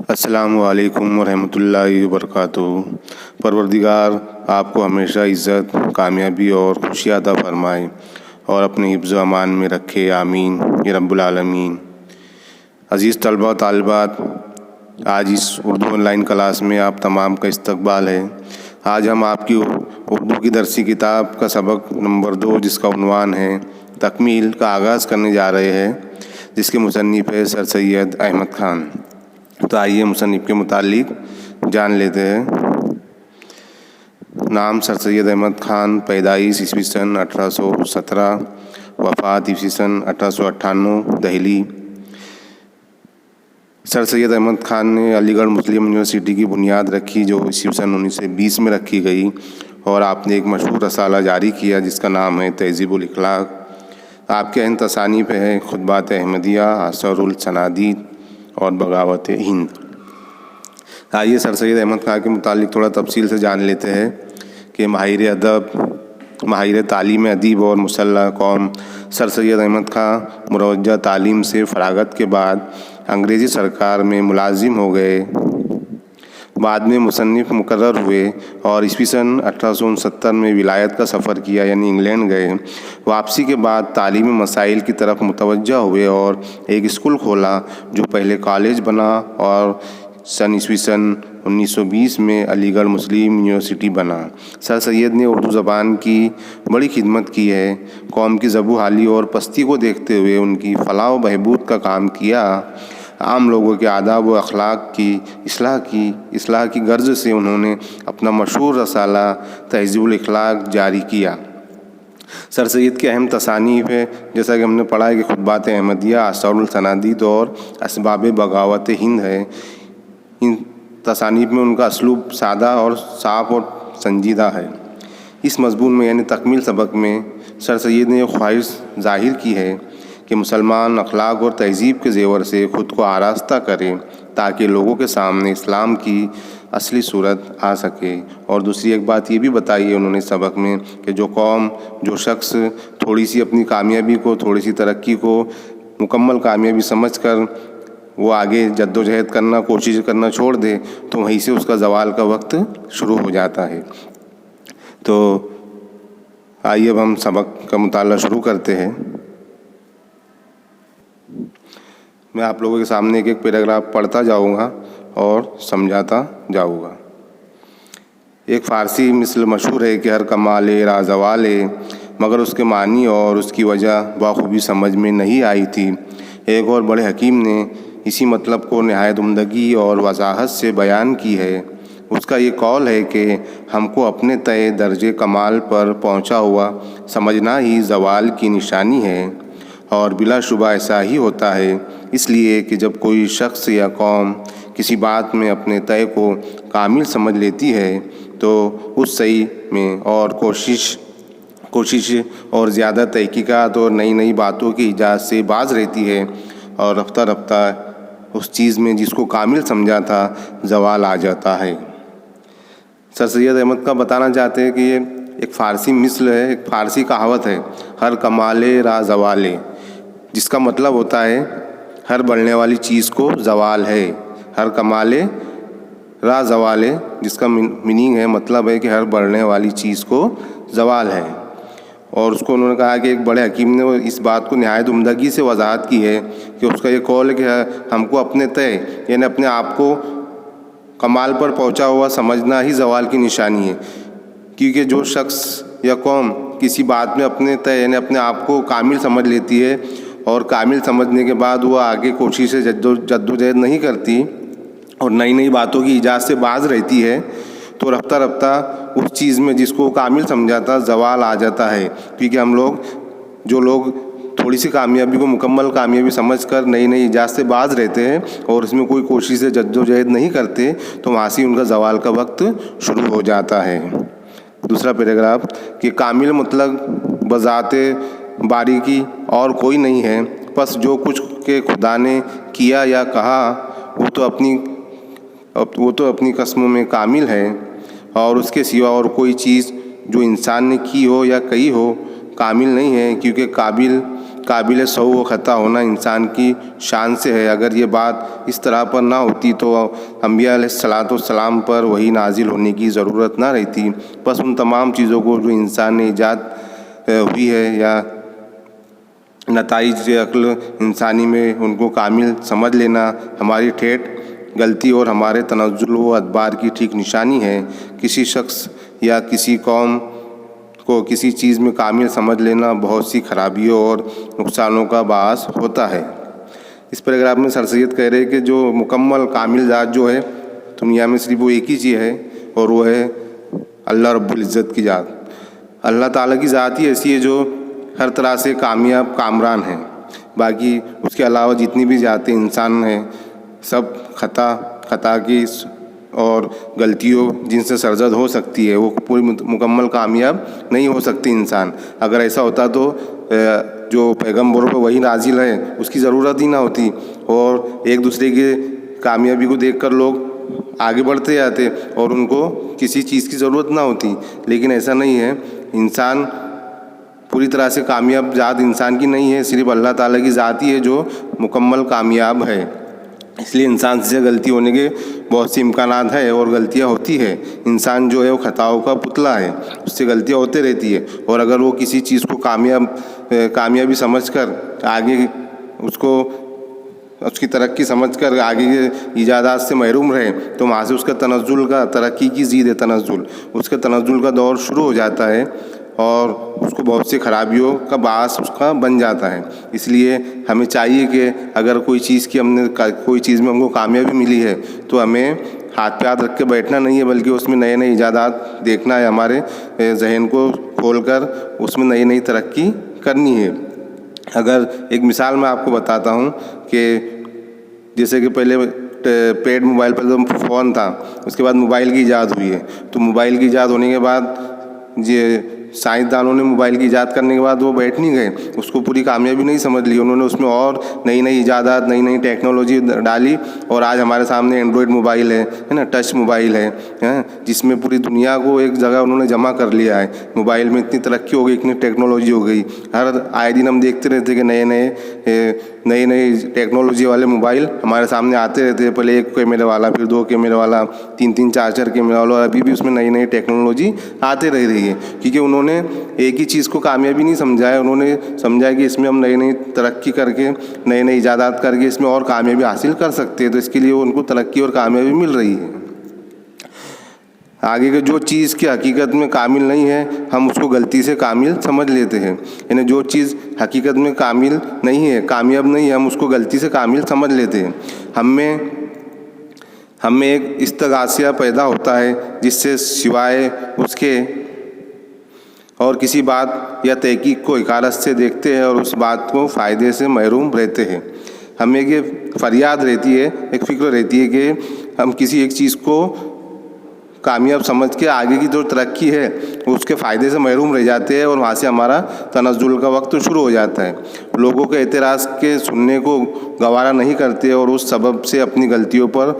السلام علیکم ورحمۃ اللہ وبرکاتہ۔ پروردگار آپ کو ہمیشہ عزت، کامیابی اور خوشی عطا فرمائے اور اپنے حفظ و امان میں رکھے، آمین یا رب العالمین۔ عزیز طلبہ و طالبات، آج اس اردو آن لائن کلاس میں آپ تمام کا استقبال ہے۔ آج ہم آپ کی اردو کی درسی کتاب کا سبق نمبر 2 جس کا عنوان ہے تکمیل کا آغاز کرنے جا رہے ہیں، جس کے مصنف ہے سر سید احمد خان۔ تو آئیے مصنف کے متعلق جان لیتے ہیں۔ نام سر سید احمد خان، پیدائش عیسوی سن 1817، وفات عیسوی سن 1898، دہلی۔ سر سید احمد خان نے علی گڑھ مسلم یونیورسٹی کی بنیاد رکھی، جو عیسوی سن 1920 میں رکھی گئی، اور آپ نے ایک مشہور رسالہ جاری کیا جس کا نام ہے تہذیب الاخلاق۔ آپ کے اہم تصانیف ہیں خطبات احمدیہ، اثر الصنادید اور بغاوت ہند۔ آئیے سر سید احمد خان کے متعلق تھوڑا تفصیل سے جان لیتے ہیں کہ ماہر ادب، ماہر تعلیم ادیب اور مسلح قوم سر سید احمد خان مروجہ تعلیم سے فراغت کے بعد انگریزی سرکار میں ملازم ہو گئے۔ بعد میں مصنف مقرر ہوئے اور عیسوی سن 1869 میں ولایت کا سفر کیا، یعنی انگلینڈ گئے۔ واپسی کے بعد تعلیمی مسائل کی طرف متوجہ ہوئے اور ایک اسکول کھولا جو پہلے کالج بنا اور عیسوی سن 1920 میں علی گڑھ مسلم یونیورسٹی بنا۔ سر سید نے اردو زبان کی بڑی خدمت کی ہے۔ قوم کی زبوں حالی اور پستی کو دیکھتے ہوئے ان کی فلاح و بہبود کا کام کیا۔ عام لوگوں کے آداب و اخلاق کی اصلاح کی غرض سے انہوں نے اپنا مشہور رسالہ تہذیب الاخلاق جاری کیا۔ سر سید کے اہم تصانیف ہے، جیسا کہ ہم نے پڑھا ہے کہ خطبات احمدیہ، اثر الصنادید اور اسباب بغاوت ہند ہے۔ ان تصانیف میں ان کا اسلوب سادہ اور صاف اور سنجیدہ ہے۔ اس مضمون میں یعنی تکمیل سبق میں سر سید نے یہ خواہش ظاہر کی ہے کہ مسلمان اخلاق اور تہذیب کے زیور سے خود کو آراستہ کرے تاکہ لوگوں کے سامنے اسلام کی اصلی صورت آ سکے۔ اور دوسری ایک بات یہ بھی بتائی ہے انہوں نے سبق میں کہ جو قوم، جو شخص تھوڑی سی اپنی کامیابی کو، تھوڑی سی ترقی کو مکمل کامیابی سمجھ کر وہ آگے جد و جہد کرنا، کوشش کرنا چھوڑ دے تو وہیں سے اس کا زوال کا وقت شروع ہو جاتا ہے۔ تو آئیے اب ہم سبق کا مطالعہ شروع کرتے ہیں۔ میں آپ لوگوں کے سامنے ایک پیراگراف پڑھتا جاؤں گا اور سمجھاتا جاؤں گا۔ ایک فارسی مثل مشہور ہے کہ ہر کمال را زوال ہے، مگر اس کے معنی اور اس کی وجہ بخوبی سمجھ میں نہیں آئی تھی۔ ایک اور بڑے حکیم نے اسی مطلب کو نہایت عمدگی اور وضاحت سے بیان کی ہے۔ اس کا یہ قول ہے کہ ہم کو اپنے تئیں درجے کمال پر پہنچا ہوا سمجھنا ہی زوال کی نشانی ہے، اور بلا شبہ ایسا ہی ہوتا ہے۔ اس لیے کہ جب کوئی شخص یا قوم کسی بات میں اپنے تئیں کو کامل سمجھ لیتی ہے تو اس صحیح میں اور کوشش اور زیادہ تحقیقات اور نئی باتوں کی ایجاد سے باز رہتی ہے، اور رفتہ رفتہ اس چیز میں جس کو کامل سمجھا تھا زوال آ جاتا ہے۔ سر سید احمد کا بتانا چاہتے ہیں کہ یہ ایک فارسی مثل ہے، ایک فارسی کہاوت ہے، ہر کمال را زوال، جس کا مطلب ہوتا ہے ہر بڑھنے والی چیز کو زوال ہے۔ ہر کمال را زوال، جس کا میننگ ہے، مطلب ہے کہ ہر بڑھنے والی چیز کو زوال ہے۔ اور اس کو انہوں نے کہا کہ ایک بڑے حکیم نے اس بات کو نہایت عمدگی سے وضاحت کی ہے کہ اس کا یہ قول ہے کہ ہم کو اپنے تئیں یعنی اپنے آپ کو کمال پر پہنچا ہوا سمجھنا ہی زوال کی نشانی ہے، کیونکہ جو شخص یا قوم کسی بات میں اپنے تئیں یعنی اپنے آپ کو کامل سمجھ لیتی ہے اور کامل سمجھنے کے بعد وہ آگے کوشش سے جد و جہد نہیں کرتی اور نئی باتوں کی ایجاد سے باز رہتی ہے، تو رفتہ رفتہ اس چیز میں جس کو کامل سمجھا تھا زوال آ جاتا ہے۔ کیونکہ جو لوگ تھوڑی سی کامیابی کو مکمل کامیابی سمجھ کر نئی ایجاد سے باز رہتے ہیں اور اس میں کوئی کوشش سے جد و جہد نہیں کرتے تو وہاں سے ان کا زوال کا وقت شروع ہو جاتا ہے۔ دوسرا پیراگراف کہ کامل مطلق بذات باریکی اور کوئی نہیں ہے، پس جو کچھ کہ خدا نے کیا یا کہا وہ تو اپنی قسموں میں کامل ہے، اور اس کے سوا اور کوئی چیز جو انسان نے کی ہو یا کہی ہو کامل نہیں ہے، کیونکہ قابل سہو و خطا ہونا انسان کی شان سے ہے۔ اگر یہ بات اس طرح پر نہ ہوتی تو انبیاء علیہ الصلاۃ والسلام پر وحی نازل ہونے کی ضرورت نہ رہتی۔ بس ان تمام چیزوں کو جو انسان نے ایجاد ہوئی ہے یا نتائج عقل انسانی میں، ان کو کامل سمجھ لینا ہماری ٹھیٹ غلطی اور ہمارے تنزل و ادبار کی ٹھیک نشانی ہے۔ کسی شخص یا کسی قوم کو کسی چیز میں کامل سمجھ لینا بہت سی خرابیوں اور نقصانوں کا باعث ہوتا ہے۔ اس پیراگراف میں سر سید کہہ رہے کہ جو مکمل کامل ذات جو ہے دنیا میں صرف وہ ایک ہی چیز ہے، اور وہ ہے اللہ رب العزت کی ذات۔ اللہ تعالیٰ کی ذات ہی ایسی ہے جو ہر طرح سے کامیاب کامران ہے۔ باقی اس کے علاوہ جتنی بھی ذاتیں انسان ہیں سب خطا کی اور غلطیوں جن سے سرزد ہو سکتی ہے، وہ پوری مکمل کامیاب نہیں ہو سکتی انسان۔ اگر ایسا ہوتا تو جو پیغمبروں پہ وحی نازل ہے اس کی ضرورت ہی نہ ہوتی، اور ایک دوسرے کی کامیابی کو دیکھ کر لوگ آگے بڑھتے جاتے اور ان کو کسی چیز کی ضرورت نہ ہوتی۔ لیکن ایسا نہیں ہے، انسان پوری طرح سے کامیاب ذات انسان کی نہیں ہے، صرف اللہ تعالیٰ کی ذات ہی ہے جو مکمل کامیاب ہے۔ اس لیے انسان سے غلطی ہونے کے بہت سی امکانات ہیں اور غلطیاں ہوتی ہے۔ انسان جو ہے وہ خطاؤں کا پتلا ہے، اس سے غلطیاں ہوتے رہتی ہے، اور اگر وہ کسی چیز کو کامیابی سمجھ کر آگے اس کی ترقی سمجھ کر آگے کے ایجادات سے محروم رہے تو وہاں سے اس کا تنزل کا ترقی کی ضد ہے تنزل، اس کے تنزل کا دور شروع ہو جاتا ہے اور اس کو بہت سی خرابیوں کا باعث اس کا بن جاتا ہے۔ اس لیے ہمیں چاہیے کہ اگر کوئی چیز میں ہم کو کامیابی ملی ہے تو ہمیں ہاتھ پہ ہاتھ رکھ کے بیٹھنا نہیں ہے، بلکہ اس میں نئے نئے ایجادات دیکھنا ہے، ہمارے ذہن کو کھول کر اس میں نئی نئی ترقی کرنی ہے۔ اگر ایک مثال میں آپ کو بتاتا ہوں کہ جیسے کہ پہلے پیڈ موبائل پر جو فون تھا، اس کے بعد موبائل کی ایجاد ہوئی ہے، تو موبائل کی ایجاد ہونے کے بعد یہ سائنسدانوں نے موبائل کی ایجاد کرنے کے بعد وہ بیٹھ نہیں گئے، اس کو پوری کامیابی نہیں سمجھ لی، انہوں نے اس میں اور نئی نئی ایجادات، نئی نئی ٹیکنالوجی ڈالی، اور آج ہمارے سامنے اینڈرائڈ موبائل ہے نا، ٹچ موبائل ہے، جس میں پوری دنیا کو ایک جگہ انہوں نے جمع کر لیا ہے۔ موبائل میں اتنی ترقی ہو گئی، اتنی ٹیکنالوجی ہو گئی، ہر آئے دن ہم دیکھتے رہتے کہ نئے نئے ٹیکنالوجی والے موبائل ہمارے سامنے آتے رہتے ہیں، پہلے 1 کیمرے والا، پھر 2 کیمرے والا، 3 4 کیمرے والا، اور ابھی بھی اس میں نئی نئی ٹیکنالوجی آتے رہ رہی ہے، کیونکہ انہوں نے ایک ہی چیز کو کامیابی نہیں سمجھا ہے، انہوں نے سمجھا کہ اس میں ہم نئی نئی ترقی کر کے، نئے نئے ایجادات کر کے اس میں اور کامیابی حاصل کر سکتے ہیں، تو اس کے لیے ان کو ترقی اور کامیابی مل رہی ہے۔ آگے کے جو چیز کی حقیقت میں کامل نہیں ہے ہم اس کو غلطی سے کامل سمجھ لیتے ہیں، یعنی جو چیز حقیقت میں کامل نہیں ہے، کامیاب نہیں ہے، ہم اس کو غلطی سے کامل سمجھ لیتے ہیں۔ ہم میں ایک استغاثیہ پیدا ہوتا ہے جس سے سوائے اس کے اور کسی بات یا تحقیق کو حقارت سے دیکھتے ہیں اور اس بات کو فائدے سے محروم رہتے ہیں۔ ہمیں ایک فریاد رہتی ہے، ایک فکر رہتی ہے کہ ہم کسی ایک چیز کو کامیاب سمجھ کے آگے کی جو ترقی ہے اس کے فائدے سے محروم رہ جاتے ہیں، اور وہاں سے ہمارا تنزل کا وقت شروع ہو جاتا ہے۔ لوگوں کے اعتراض کے سننے کو گوارا نہیں کرتے اور اس سبب سے اپنی غلطیوں پر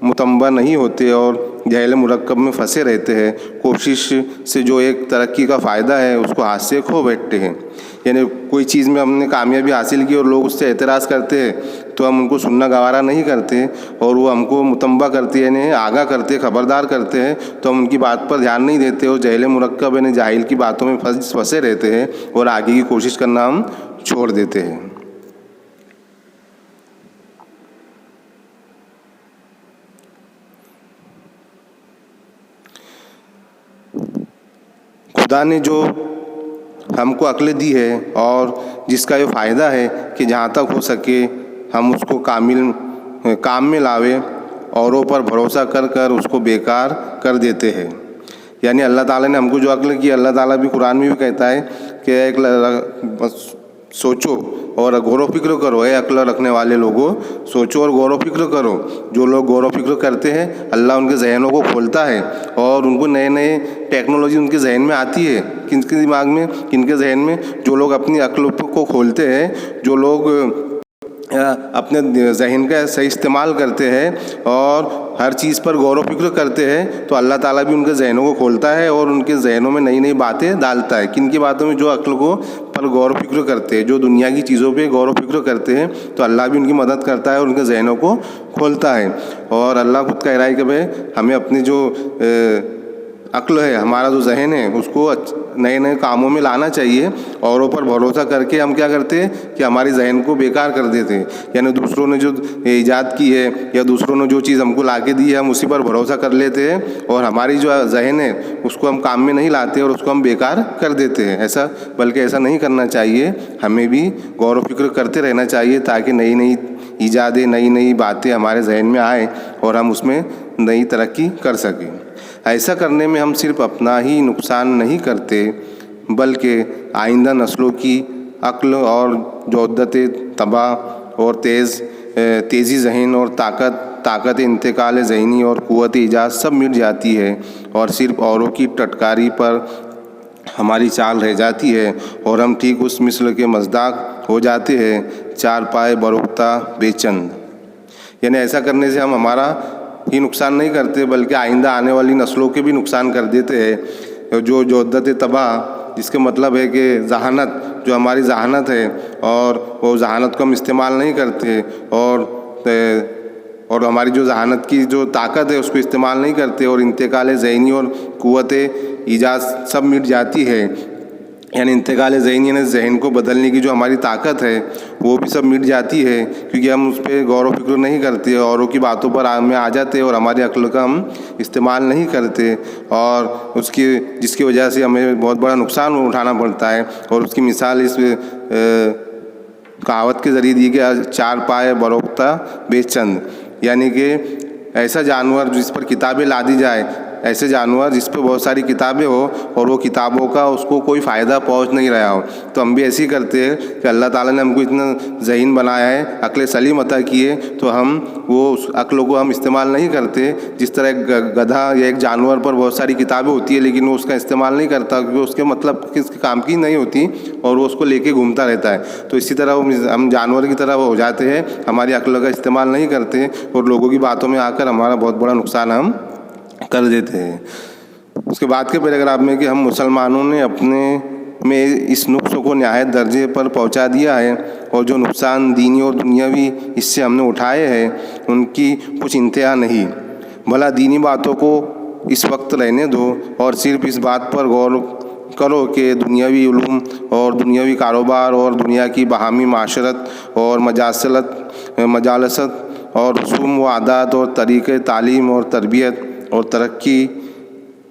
متنبہ نہیں ہوتے اور جہل مرکب میں پھنسے رہتے ہیں۔ کوشش سے جو ایک ترقی کا فائدہ ہے اس کو ہاتھ سے کھو بیٹھتے ہیں، یعنی کوئی چیز میں ہم نے کامیابی حاصل کی اور لوگ اس سے اعتراض کرتے ہیں تو ہم ان کو سننا گوارا نہیں کرتے، اور وہ ہم کو متنبہ کرتے ہیں، یعنی آگاہ کرتے، خبردار کرتے ہیں، تو ہم ان کی بات پر دھیان نہیں دیتے اور جہل مرکب یعنی جاہل کی باتوں میں پھنسے رہتے ہیں اور آگے کی کوشش کرنا ہم چھوڑ دیتے ہیں۔ خدا نے جو ہم کو عقل دی ہے اور جس کا یہ فائدہ ہے کہ جہاں تک ہو سکے ہم اس کو کام میں لاوے، اوروں پر بھروسہ کر کر اس کو بیکار کر دیتے ہیں۔ یعنی اللہ تعالیٰ نے ہم کو جو عقل کی، اللہ تعالیٰ بھی قرآن میں بھی کہتا ہے کہ سوچو اور غور و فکر کرو، اے عقل رکھنے والے لوگوں، سوچو اور غور و فکر کرو۔ جو لوگ غور و فکر کرتے ہیں اللہ ان کے ذہنوں کو کھولتا ہے اور ان کو نئے نئے ٹیکنالوجی ان کے ذہن میں آتی ہے۔ کن کے دماغ میں، کن کے ذہن میں؟ جو لوگ اپنی عقل کو کھولتے ہیں، جو لوگ اپنے ذہن کا صحیح استعمال کرتے ہیں اور ہر چیز پر غور و فکر کرتے ہیں تو اللہ تعالیٰ بھی ان کے ذہنوں کو کھولتا ہے اور ان کے ذہنوں میں نئی نئی باتیں ڈالتا ہے. کن کی باتوں میں؟ جو عقل کو پر غور و فکر کرتے ہیں, جو دنیا کی چیزوں پہ غور و فکر کرتے ہیں تو اللہ بھی ان کی مدد کرتا ہے اور ان کے ذہنوں کو کھولتا ہے. اور اللہ خود کہہ رہا ہے کہ بھائی ہمیں اپنی جو عقل ہے, ہمارا جو ذہن ہے, اس کو نئے نئے کاموں میں لانا چاہیے. اوروں پر بھروسہ کر کے ہم کیا کرتے ہیں کہ ہماری ذہن کو بیکار کر دیتے ہیں. یعنی دوسروں نے جو ایجاد کی ہے یا دوسروں نے جو چیز ہم کو لا کے دی ہے ہم اسی پر بھروسہ کر لیتے ہیں اور ہماری جو ذہن ہے اس کو ہم کام میں نہیں لاتے اور اس کو ہم بیکار کر دیتے ہیں. بلکہ ایسا نہیں کرنا چاہیے. ہمیں بھی غور و فکر کرتے رہنا چاہیے تاکہ نئی نئی ایجادیں, نئی نئی باتیں ہمارے ذہن میں آئیں اور ہم اس میں نئی ترقی کر سکیں. ایسا کرنے میں ہم صرف اپنا ہی نقصان نہیں کرتے بلکہ آئندہ نسلوں کی عقل اور جودت طبع اور تیزی ذہن اور طاقت انتقال ذہنی اور قوت ایجاد سب مٹ جاتی ہے اور صرف اوروں کی ٹٹکاری پر ہماری چال رہ جاتی ہے اور ہم ٹھیک اس مثل کے مصداق ہو جاتے ہیں, چار پائے بروختہ بے چند. یعنی ایسا کرنے سے ہم ہمارا ہی نقصان نہیں کرتے بلکہ آئندہ آنے والی نسلوں کے بھی نقصان کر دیتے ہیں. جو جودت طبع جس کے مطلب ہے کہ ذہانت, جو ہماری ذہانت ہے اور وہ ذہانت کو ہم استعمال نہیں کرتے اور ہماری جو ذہانت کی جو طاقت ہے اس کو استعمال نہیں کرتے اور انتقال ذہنی اور قوت ایجاد سب مٹ جاتی ہے. یعنی انتقال ذہنی یعنی ذہن کو بدلنے کی جو ہماری طاقت ہے وہ بھی سب مٹ جاتی ہے کیونکہ ہم اس پہ غور و فکر نہیں کرتے, اوروں کی باتوں پر میں آ جاتے اور ہماری عقل کا ہم استعمال نہیں کرتے اور جس کی وجہ سے ہمیں بہت بڑا نقصان اٹھانا پڑتا ہے. اور اس کی مثال اس کہاوت کے ذریعے دی کہ چار پائے بروختہ بے چند. یعنی کہ ایسا جانور جس پر کتابیں لا دی جائے, ایسے جانور جس پہ بہت ساری کتابیں ہو اور وہ کتابوں کا اس کو کوئی فائدہ پہنچ نہیں رہا ہو. تو ہم بھی ایسے ہی کرتے ہیں کہ اللہ تعالیٰ نے ہم کو اتنا ذہین بنایا ہے, عقل سلیم عطا کی ہے, تو ہم وہ اس عقل کو ہم استعمال نہیں کرتے. جس طرح ایک گدھا یا ایک جانور پر بہت ساری کتابیں ہوتی ہے لیکن وہ اس کا استعمال نہیں کرتا کیونکہ اس کے مطلب کس کام کی نہیں ہوتی اور وہ اس کو لے کے گھومتا رہتا ہے. تو اسی طرح ہم جانور کی طرح ہو جاتے ہیں, ہماری عقل کا استعمال نہیں کرتے اور لوگوں کی باتوں میں آ کر ہمارا بہت بڑا نقصان ہم کر دیتے ہیں. اس کے بعد کے پیراگراف میں کہ ہم مسلمانوں نے اپنے میں اس نقص کو نہایت درجے پر پہنچا دیا ہے اور جو نقصان دینی اور دنیاوی اس سے ہم نے اٹھائے ہیں ان کی کچھ انتہا نہیں. بھلا دینی باتوں کو اس وقت رہنے دو اور صرف اس بات پر غور کرو کہ دنیاوی علوم اور دنیاوی کاروبار اور دنیا کی باہمی معاشرت اور مجالست اور رسوم و عادات اور طریقۂ تعلیم اور تربیت اور ترقی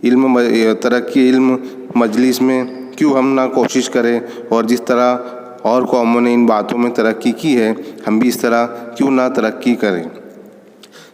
علم مجلس میں کیوں ہم نہ کوشش کریں اور جس طرح اور قوموں نے ان باتوں میں ترقی کی ہے ہم بھی اس طرح کیوں نہ ترقی کریں.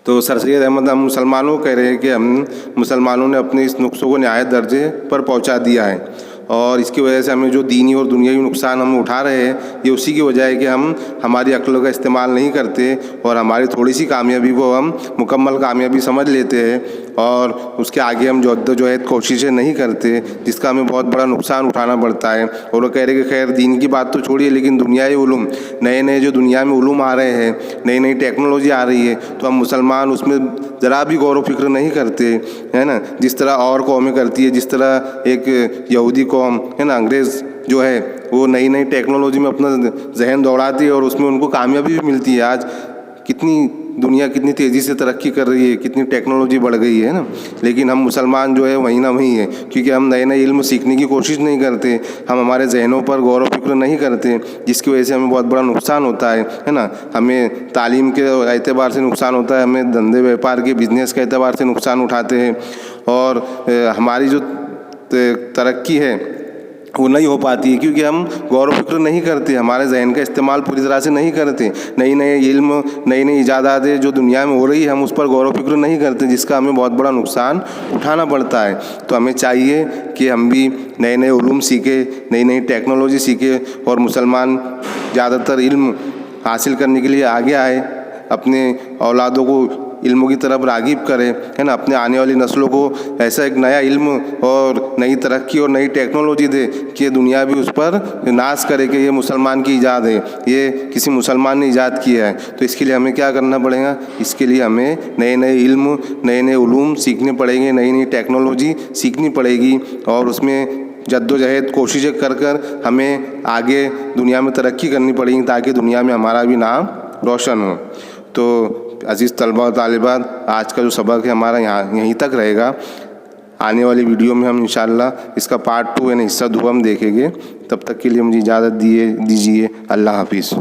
تو سر سید احمد ہم مسلمانوں کہہ رہے ہیں کہ ہم مسلمانوں نے اپنے اس نقص کو نہایت درجے پر پہنچا دیا ہے اور اس کی وجہ سے ہمیں جو دینی اور دنیاوی نقصان ہم اٹھا رہے ہیں یہ اسی کی وجہ ہے کہ ہم ہماری عقل کا استعمال نہیں کرتے اور ہماری تھوڑی سی کامیابی کو ہم مکمل کامیابی سمجھ لیتے ہیں اور اس کے آگے ہم جدوجہد کوششیں نہیں کرتے جس کا ہمیں بہت بڑا نقصان اٹھانا پڑتا ہے. اور وہ کہہ رہے کہ خیر دین کی بات تو چھوڑیے لیکن دنیائی علوم, نئے جو دنیا میں علوم آ رہے ہیں, نئی ٹیکنالوجی آ رہی ہے تو ہم مسلمان اس میں ذرا بھی غور و فکر نہیں کرتے ہے نا. جس طرح اور قومیں کرتی ہے, جس طرح ایک یہودی قوم ہے نا, انگریز جو ہے وہ نئی ٹیکنالوجی میں اپنا ذہن دوڑاتی ہے اور اس میں ان کو کامیابی بھی ملتی ہے. آج دنیا کتنی تیزی سے ترقی کر رہی ہے, کتنی ٹیکنالوجی بڑھ گئی ہے نا, لیکن ہم مسلمان جو ہے وہیں نہ وہیں ہیں کیونکہ ہم نئے علم سیکھنے کی کوشش نہیں کرتے, ہم ہمارے ذہنوں پر غور و فکر نہیں کرتے جس کی وجہ سے ہمیں بہت بڑا نقصان ہوتا ہے نا. ہمیں تعلیم کے اعتبار سے نقصان ہوتا ہے, ہمیں دھندے ویپار کے بزنس کے اعتبار سے نقصان اٹھاتے ہیں اور ہماری جو ترقی ہے وہ نہیں ہو پاتی ہے کیونکہ ہم غور و فکر نہیں کرتے, ہمارے ذہن کا استعمال پوری طرح سے نہیں کرتے. نئے علم, نئی ایجادات جو دنیا میں ہو رہی ہے ہم اس پر غور و فکر نہیں کرتے جس کا ہمیں بہت بڑا نقصان اٹھانا پڑتا ہے. تو ہمیں چاہیے کہ ہم بھی نئے علوم سیکھیں, نئی ٹیکنالوجی سیکھیں اور مسلمان زیادہ تر علم حاصل کرنے کے لیے آگے آئے, اپنے اولادوں کو علموں کی طرف راغب کرے، ہے نا، اپنے آنے والی نسلوں کو ایسا ایک نیا علم اور نئی ترقی اور نئی ٹیکنالوجی دے کہ دنیا بھی اس پر ناز کرے کہ یہ مسلمان کی ایجاد ہے، یہ کسی مسلمان نے ایجاد کیا ہے۔ تو اس کے لیے ہمیں کیا کرنا پڑے گا؟ اس کے لیے ہمیں نئے نئے علم، نئے نئے علوم سیکھنے پڑیں گے، نئی نئی ٹیکنالوجی سیکھنی پڑے گی، اور اس میں جد و جہد کوششیں کر ہمیں آگے دنیا میں ترقی کرنی پڑے گی تاکہ دنیا میں ہمارا بھی نام روشن ہو۔ تو عزیز طلباء و طالبات، آج کا جو سبق ہے ہمارا یہیں تک رہے گا۔ آنے والی ویڈیو میں ہم انشاءاللہ اس کا پارٹ 2 یعنی حصہ 2 ہم دیکھیں گے۔ تب تک کے لیے مجھے اجازت دیجیے۔ اللہ حافظ۔